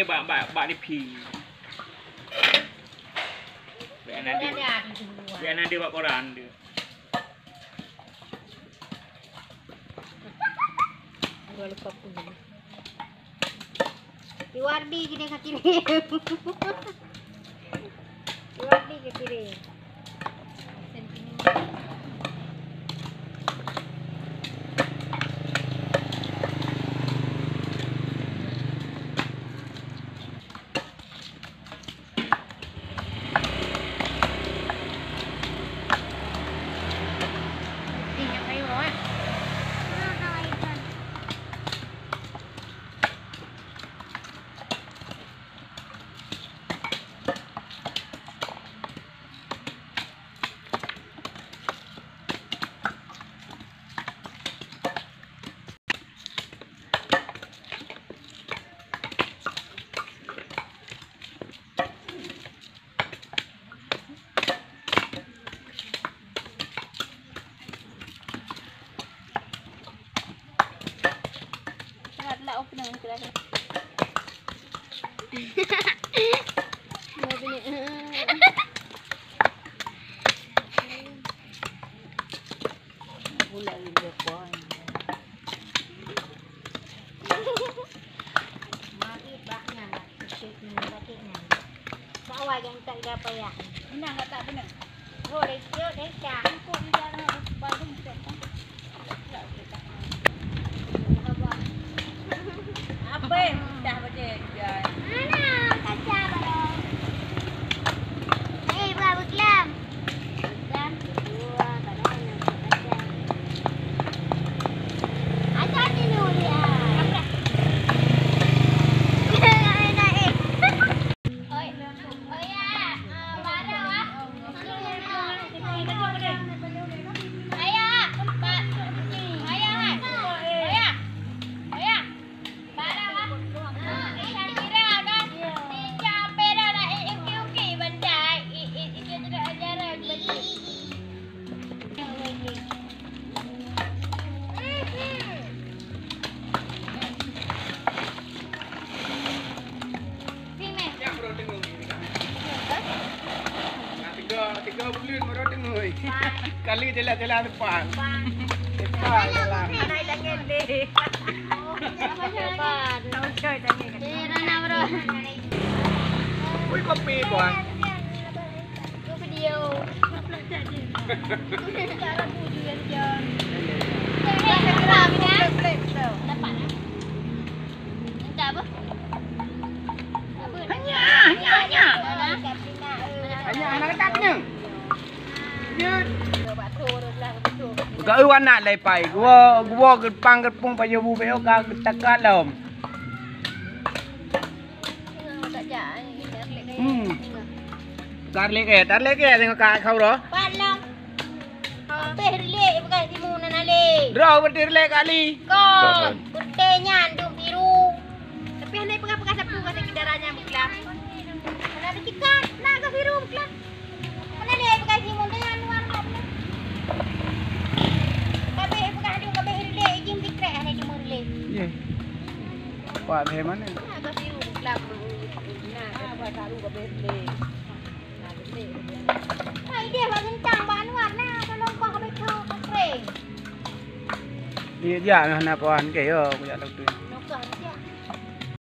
Apa bak ni pi. Biar nanti buat koran dia. Gua lupa pun. Iwardi gini kaki ni. Iwardi ke kiri. Open naman sila. Gula juga pun. Mati baknya nak sikit ni baknya. Sawah yang tak ada payah. Benar enggak tak benar? Oh, dia dah kok di dalam baru set. Apa dah baca dia. Mana kaca balong. Berapa gram? Gram 2 balong yang kaca. Ada ni dia. Tiga bulan baru dengar. Kali jalan-jalan depan. Depan jalan. Naik tangan deh. Depan. Tahu coy tangan. Rana bro. Woi kopi bang. Video. Cara puju yang John. Dapat ah. Minta apa? Hanya. Hanya anak ketaknya. Yun. Gak iwan nak lai pai. Gua gepang gepung payo bu peo ka takat lom. Tarlek tengok ka kau ro. Palang. Pe relek bukan timun nale. Ro berdirlek kali. Ko, kutenya ndung biru. Tapi hendak pegang-pegang sapu kata kendaranya berkelas. Mana ada cikat, nak ke biru berkelas. Mana dia pegang timun dengan luar kat. Tapi pegang dia ke relek, izin dikrek hanya cuma relek. Ye. Pak he mana? Nak ke biru berkelas. Nak ke taruh ke relek. Hai dia bang kencang bang warna kalau kau ke betul ke kering. Dia nak puan ke yo, aku jak tahu tu. Nokah